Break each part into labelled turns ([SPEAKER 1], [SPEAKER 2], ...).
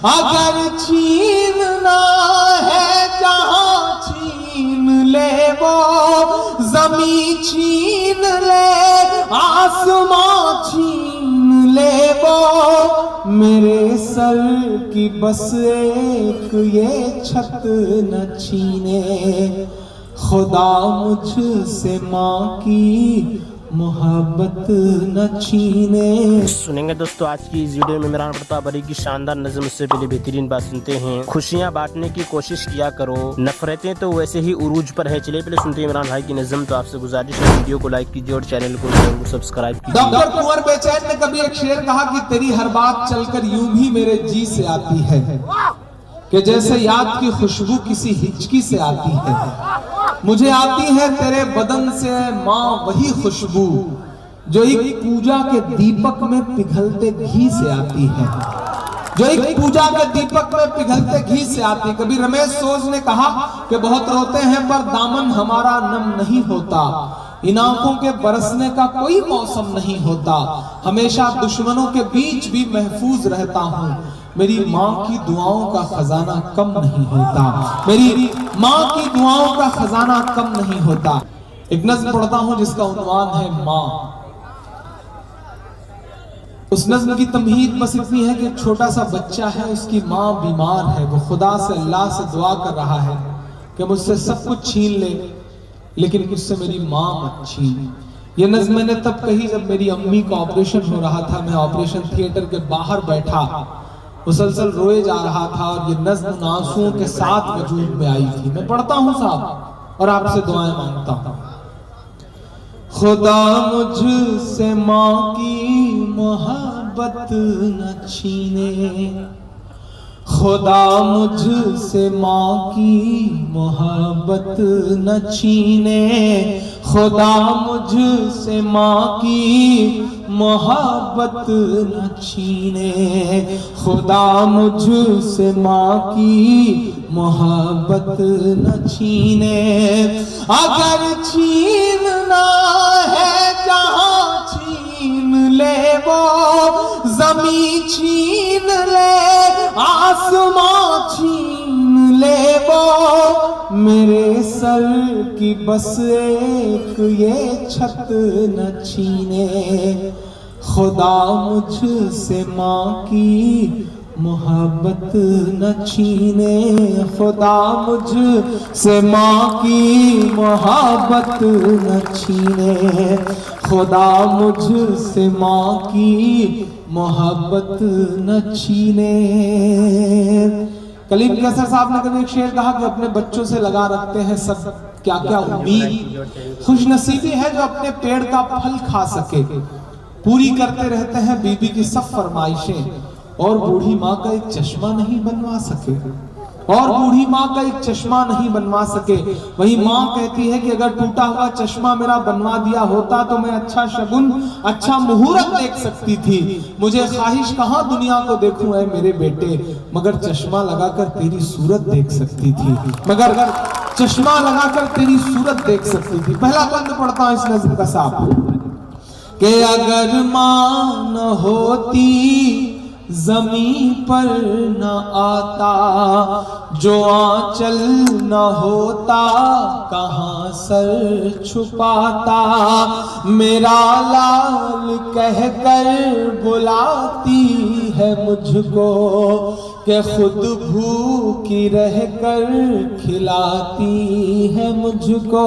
[SPEAKER 1] اگر چھیننا ہے جہاں چھین لے وہ، زمین چھین لے آسمان چھین لے وہ، میرے سر کی بس ایک یہ چھت نہ چھینے، خدا مجھ سے ماں کی محبت نہ چھینے۔
[SPEAKER 2] سنیں گے دوستو آج کی اس ویڈیو میں میران پرتاپ بری کی شاندار نظم، اس سے پہلے بہترین بات سنتے ہیں۔ خوشیاں بانٹنے کی کوشش کیا کرو، نفرتیں تو ویسے ہی عروج پر ہے۔ چلے پہلے سنتے ہیں عمران بھائی کی نظم۔ تو آپ سے گزارش ہے ویڈیو کو لائک کیجیے اور چینل کو ضرور سبسکرائب کیجیے۔
[SPEAKER 1] ڈاکٹر کنور بے چین نے کبھی ایک شعر کہا کہ تیری ہر بات چل کر یوں بھی میرے جی سے آتی ہے، کہ جیسے یاد کی خوشبو کسی ہچکی سے آتی ہے، مجھے آتی ہے تیرے بدن سے ماں وہی خوشبو جو ایک پوجا کے دیپک میں پگھلتے گھی سے آتی ہے، جو ایک پوجا کے دیپک میں پگھلتے گھی سے آتی ہے۔ کبھی رمیش سوز نے کہا کہ بہت روتے ہیں پر دامن ہمارا نم نہیں ہوتا، ان آنکھوں کے برسنے کا کوئی موسم نہیں ہوتا، ہمیشہ دشمنوں کے بیچ بھی محفوظ رہتا ہوں، میری ماں کی دعاؤں کا خزانہ کم نہیں ہوتا، میری ماں کی دعاؤں کا خزانہ کم نہیں ہوتا۔ ایک نظم پڑھتا ہوں جس کا عنوان ہے ماں۔ اس نظم کی تمہید بس اتنی ہے کہ ایک چھوٹا سا بچہ ہے، اس کی ماں بیمار ہے، وہ خدا سے اللہ سے دعا کر رہا ہے کہ مجھ سے سب کچھ چھین لے لیکن مجھ سے میری ماں مت چھین۔ یہ نظم میں نے تب کہی جب میری امی کا آپریشن ہو رہا تھا، میں آپریشن تھیٹر کے باہر بیٹھا مسلسل روئے جا رہا تھا، اور یہ نظم آنسوؤں کے ساتھ وجود میں آئی تھی۔ میں پڑھتا ہوں صاحب اور آپ سے دعائیں مانگتا ہوں۔ خدا مجھ سے ماں کی محبت نہ چھینے، خدا مجھ سے ماں کی محبت نہ چھینے، خدا مجھ سے ماں کی محبت نہ چھینے، خدا مجھ سے ماں کی محبت نہ چھینے، اگر چھیننا ہے جہاں چھین لے وہ، زمین چھین لے آسمان چھین لے وہ، میرے سر کی بس ایک یہ چھت نہ چھینے، خدا مجھ سے ماں کی محبت نہ چھینے، خدا مجھ سے ماں کی محبت نہ چھینے، خدا مجھ سے ماں کی محبت نہ چھینے۔ کلیم کیسر صاحب نے کبھی ایک شعر کہا کہ اپنے بچوں سے لگا رکھتے ہیں سب کیا کیا امید، خوش نصیبی ہے جو اپنے پیڑ کا پھل کھا سکے، پوری کرتے رہتے ہیں بیوی کی سب فرمائشیں، اور بوڑھی ماں کا ایک چشمہ نہیں بنوا سکے، اور بوڑھی ماں کا ایک چشمہ نہیں بنوا سکے۔ وہی ماں کہتی ہے کہ اگر ٹوٹا ہوا چشمہ میرا بنوا دیا ہوتا تو میں اچھا شگن اچھا مہورت دیکھ سکتی تھی، مجھے خواہش کہاں دنیا کو دیکھوں اے میرے بیٹے، مگر چشمہ لگا کر تیری صورت دیکھ سکتی تھی، مگر چشمہ لگا کر تیری صورت دیکھ سکتی تھی۔ پہلا بند پڑھتا ہوں اس نظم کا صاحب کہ اگر ماں نہ ہوتی زمین پر نہ آتا، جو آنچل نہ ہوتا کہاں سر چھپاتا، میرا لال کہہ کر بلاتی ہے مجھ کو، کہ خود بھوکی رہ کر کھلاتی ہے مجھ کو۔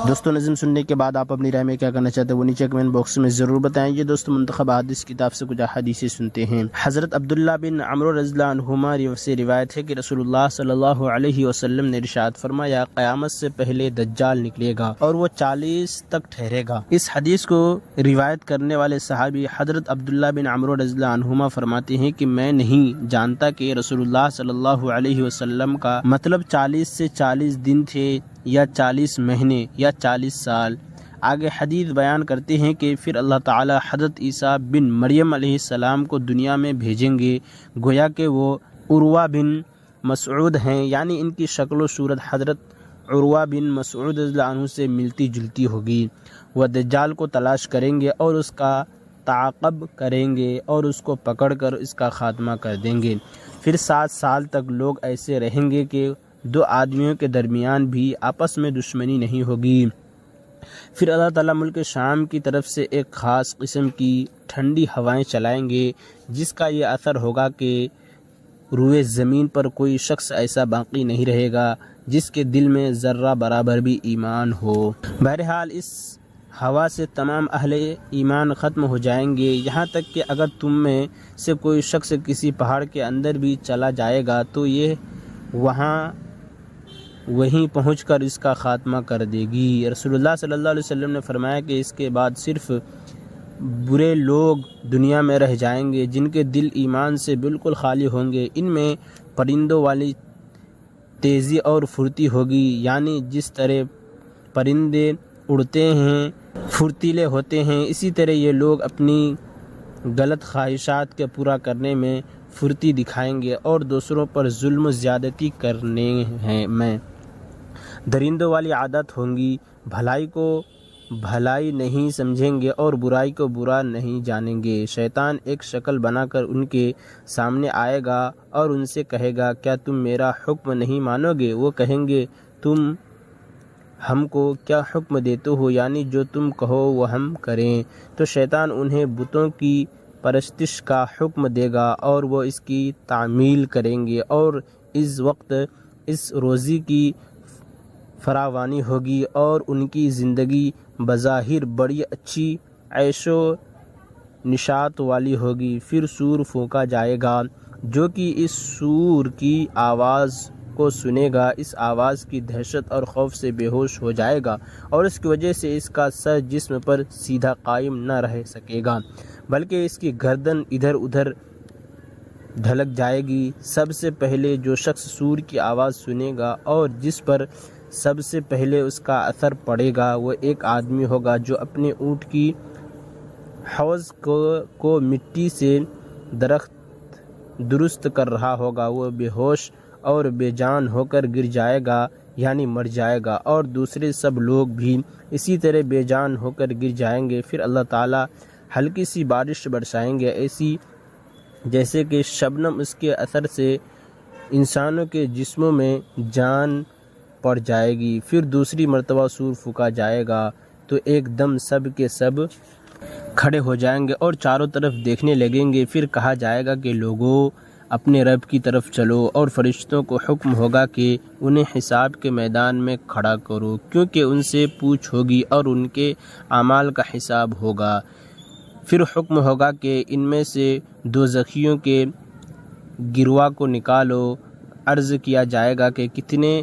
[SPEAKER 2] دوستو نظم سننے کے بعد آپ اپنی رائے میں کیا کرنا چاہتے ہیں وہ نیچے کمنٹ باکس میں ضرور بتائیں۔ یہ دوستو منتخب حدیث کتاب سے کچھ حدیثیں سنتے ہیں۔ حضرت عبداللہ بن عمرو رضی اللہ عنہما سے روایت ہے کہ رسول اللہ صلی اللہ علیہ وسلم نے ارشاد فرمایا قیامت سے پہلے دجال نکلے گا اور وہ 40 تک ٹھہرے گا۔ اس حدیث کو روایت کرنے والے صحابی حضرت عبداللہ بن عمرو رضی اللہ عنہما فرماتے ہیں کہ میں نہیں جانتا کہ رسول اللہ صلی اللہ علیہ وسلم کا مطلب 40 سے 40 دن تھے یا 40 مہینے یا 40 سال۔ آگے حدیث بیان کرتے ہیں کہ پھر اللہ تعالی حضرت عیسیٰ بن مریم علیہ السلام کو دنیا میں بھیجیں گے، گویا کہ وہ عروہ بن مسعود ہیں، یعنی ان کی شکل و صورت حضرت عروہ بن مسعود رضی اللہ عنہ سے ملتی جلتی ہوگی۔ وہ دجال کو تلاش کریں گے اور اس کا تعاقب کریں گے اور اس کو پکڑ کر اس کا خاتمہ کر دیں گے۔ پھر 7 سال تک لوگ ایسے رہیں گے کہ 2 آدمیوں کے درمیان بھی آپس میں دشمنی نہیں ہوگی۔ پھر اللہ تعالیٰ ملک شام کی طرف سے ایک خاص قسم کی ٹھنڈی ہوائیں چلائیں گے، جس کا یہ اثر ہوگا کہ روئے زمین پر کوئی شخص ایسا باقی نہیں رہے گا جس کے دل میں ذرہ برابر بھی ایمان ہو۔ بہرحال اس ہوا سے تمام اہل ایمان ختم ہو جائیں گے، یہاں تک کہ اگر تم میں سے کوئی شخص کسی پہاڑ کے اندر بھی چلا جائے گا تو یہ وہیں پہنچ کر اس کا خاتمہ کر دے گی۔ رسول اللہ صلی اللہ علیہ وسلم نے فرمایا کہ اس کے بعد صرف برے لوگ دنیا میں رہ جائیں گے جن کے دل ایمان سے بالکل خالی ہوں گے۔ ان میں پرندوں والی تیزی اور پھرتی ہوگی، یعنی جس طرح پرندے اڑتے ہیں پھرتیلے ہوتے ہیں، اسی طرح یہ لوگ اپنی غلط خواہشات کے پورا کرنے میں پھرتی دکھائیں گے اور دوسروں پر ظلم و زیادتی کرنے میں درندوں والی عادت ہوں گی، بھلائی کو بھلائی نہیں سمجھیں گے اور برائی کو برا نہیں جانیں گے۔ شیطان ایک شکل بنا کر ان کے سامنے آئے گا اور ان سے کہے گا کیا تم میرا حکم نہیں مانو گے؟ وہ کہیں گے تم ہم کو کیا حکم دیتے ہو، یعنی جو تم کہو وہ ہم کریں۔ تو شیطان انہیں بتوں کی پرستش کا حکم دے گا اور وہ اس کی تعمیل کریں گے، اور اس وقت اس روزی کی فراوانی ہوگی اور ان کی زندگی بظاہر بڑی اچھی عیش و نشاط والی ہوگی۔ پھر سور پھونکا جائے گا، جو کہ اس سور کی آواز کو سنے گا اس آواز کی دہشت اور خوف سے بے ہوش ہو جائے گا، اور اس کی وجہ سے اس کا سر جسم پر سیدھا قائم نہ رہ سکے گا، بلکہ اس کی گردن ادھر ادھر ڈھلک جائے گی۔ سب سے پہلے جو شخص سور کی آواز سنے گا اور جس پر سب سے پہلے اس کا اثر پڑے گا وہ ایک آدمی ہوگا جو اپنے اونٹ کی حوض کو مٹی سے درست کر رہا ہوگا۔ وہ بے ہوش اور بے جان ہو کر گر جائے گا، یعنی مر جائے گا، اور دوسرے سب لوگ بھی اسی طرح بے جان ہو کر گر جائیں گے۔ پھر اللہ تعالیٰ ہلکی سی بارش برسائیں گے، ایسی جیسے کہ شبنم، اس کے اثر سے انسانوں کے جسموں میں جان پڑ جائے گی۔ پھر دوسری مرتبہ سور پھونکا جائے گا تو ایک دم سب کے سب کھڑے ہو جائیں گے اور چاروں طرف دیکھنے لگیں گے۔ پھر کہا جائے گا کہ لوگوں اپنے رب کی طرف چلو، اور فرشتوں کو حکم ہوگا کہ انہیں حساب کے میدان میں کھڑا کرو، کیونکہ ان سے پوچھ ہوگی اور ان کے اعمال کا حساب ہوگا۔ پھر حکم ہوگا کہ ان میں سے دوزخیوں کے گروہ کو نکالو۔ عرض کیا جائے گا کہ کتنے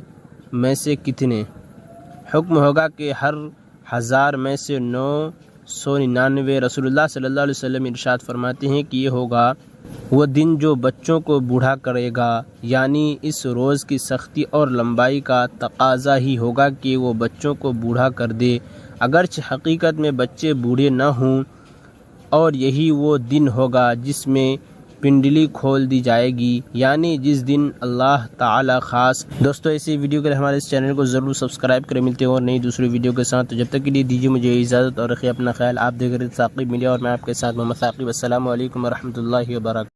[SPEAKER 2] میں سے کتنے؟ حکم ہوگا کہ ہر 1000 میں سے 999۔ رسول اللہ صلی اللہ علیہ وسلم ارشاد فرماتے ہیں کہ یہ ہوگا وہ دن جو بچوں کو بوڑھا کرے گا، یعنی اس روز کی سختی اور لمبائی کا تقاضا ہی ہوگا کہ وہ بچوں کو بوڑھا کر دے، اگرچہ حقیقت میں بچے بوڑھے نہ ہوں، اور یہی وہ دن ہوگا جس میں پنڈلی کھول دی جائے گی، یعنی جس دن اللہ تعالی خاص۔ دوستو ایسی ویڈیو کے لیے ہمارے اس چینل کو ضرور سبسکرائب کریں۔ ملتے ہیں اور نئی دوسری ویڈیو کے ساتھ، تو جب تک کے لیے دیجیے مجھے اجازت اور رکھیے اپنا خیال۔ آپ دیکھ رہے ثاقب میڈیا اور میں آپ کے ساتھ محمد ثاقب۔ السلام علیکم ورحمۃ اللہ وبرکاتہ۔